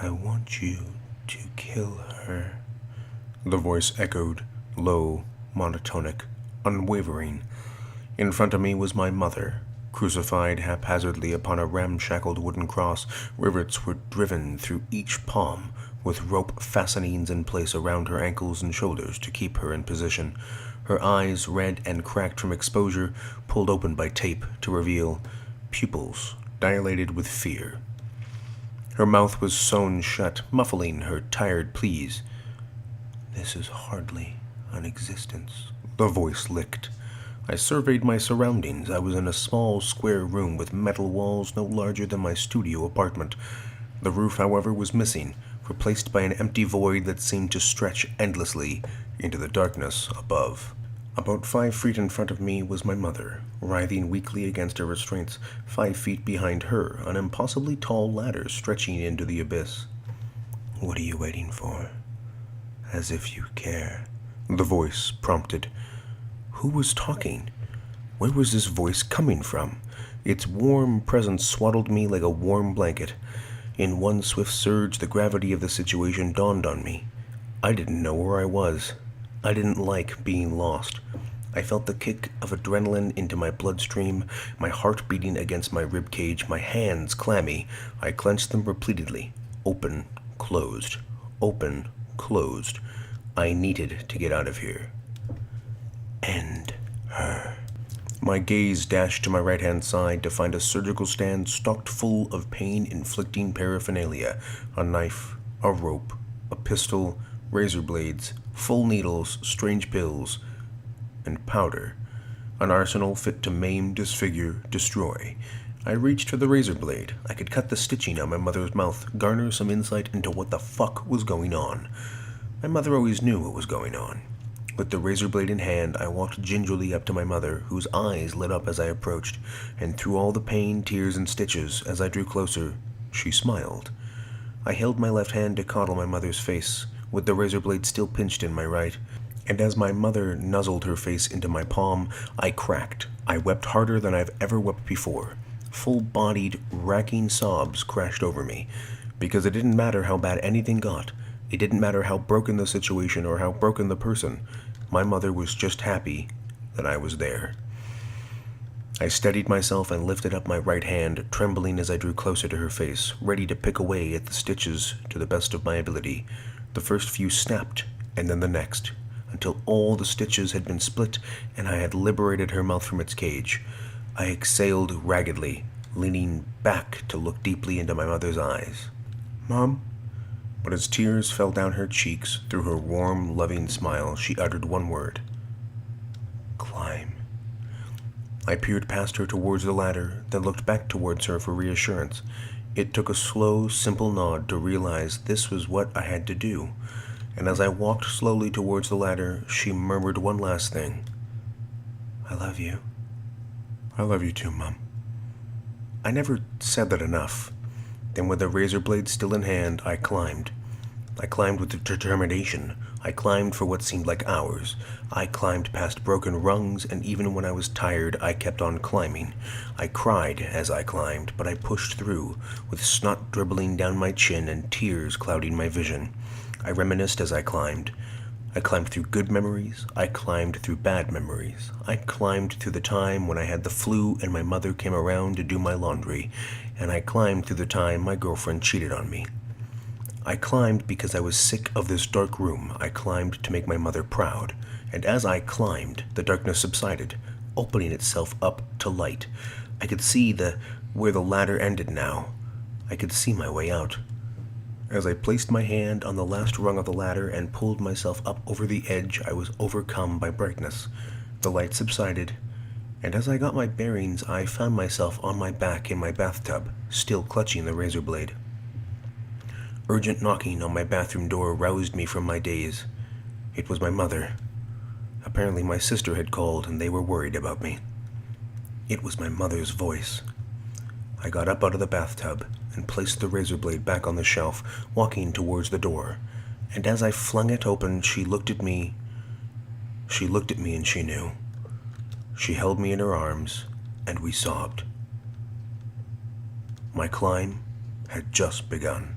I want you to kill her. The voice echoed, low, monotonic, unwavering. In front of me was my mother, crucified haphazardly upon a ramshackled wooden cross. Rivets were driven through each palm, with rope fastenings in place around her ankles and shoulders to keep her in position. Her eyes, red and cracked from exposure, pulled open by tape to reveal pupils dilated with fear. Her mouth was sewn shut, muffling her tired pleas. This is hardly an existence, the voice licked. I surveyed my surroundings. I was in a small, square room with metal walls no larger than my studio apartment. The roof, however, was missing, replaced by an empty void that seemed to stretch endlessly into the darkness above. About 5 feet in front of me was my mother, writhing weakly against her restraints. 5 feet behind her, an impossibly tall ladder stretching into the abyss. What are you waiting for? As if you care, the voice prompted. Who was talking? Where was this voice coming from? Its warm presence swaddled me like a warm blanket. In one swift surge, the gravity of the situation dawned on me. I didn't know where I was. I didn't like being lost. I felt the kick of adrenaline into my bloodstream, my heart beating against my ribcage, my hands clammy. I clenched them repeatedly. Open, closed. Open, closed. I needed to get out of here. End her. My gaze dashed to my right-hand side to find a surgical stand stocked full of pain-inflicting paraphernalia. A knife, a rope, a pistol, razor blades, full needles, strange pills, and powder. An arsenal fit to maim, disfigure, destroy. I reached for the razor blade. I could cut the stitching on my mother's mouth, garner some insight into what the fuck was going on. My mother always knew what was going on. With the razor blade in hand, I walked gingerly up to my mother, whose eyes lit up as I approached, and through all the pain, tears, and stitches, as I drew closer, she smiled. I held my left hand to coddle my mother's face, with the razor blade still pinched in my right, and as my mother nuzzled her face into my palm, I cracked. I wept harder than I've ever wept before. Full-bodied, racking sobs crashed over me, because it didn't matter how bad anything got. It didn't matter how broken the situation or how broken the person. My mother was just happy that I was there. I steadied myself and lifted up my right hand, trembling as I drew closer to her face, ready to pick away at the stitches to the best of my ability. The first few snapped, and then the next, until all the stitches had been split and I had liberated her mouth from its cage. I exhaled raggedly, leaning back to look deeply into my mother's eyes. Mom? But as tears fell down her cheeks through her warm, loving smile, she uttered one word. Climb. I peered past her towards the ladder, then looked back towards her for reassurance. It took a slow, simple nod to realize this was what I had to do, and as I walked slowly towards the ladder, she murmured one last thing. I love you. I love you too, Mom. I never said that enough. Then with the razor blade still in hand, I climbed. I climbed with determination. I climbed for what seemed like hours. I climbed past broken rungs, and even when I was tired, I kept on climbing. I cried as I climbed, but I pushed through, with snot dribbling down my chin and tears clouding my vision. I reminisced as I climbed. I climbed through good memories. I climbed through bad memories. I climbed through the time when I had the flu and my mother came around to do my laundry, and I climbed through the time my girlfriend cheated on me. I climbed because I was sick of this dark room. I climbed to make my mother proud, and as I climbed, the darkness subsided, opening itself up to light. I could see where the ladder ended now. I could see my way out. As I placed my hand on the last rung of the ladder and pulled myself up over the edge, I was overcome by brightness. The light subsided, and as I got my bearings, I found myself on my back in my bathtub, still clutching the razor blade. Urgent knocking on my bathroom door roused me from my daze. It was my mother. Apparently my sister had called and they were worried about me. It was my mother's voice. I got up out of the bathtub and placed the razor blade back on the shelf, walking towards the door. And as I flung it open, she looked at me. She looked at me and she knew. She held me in her arms, and we sobbed. My climb had just begun.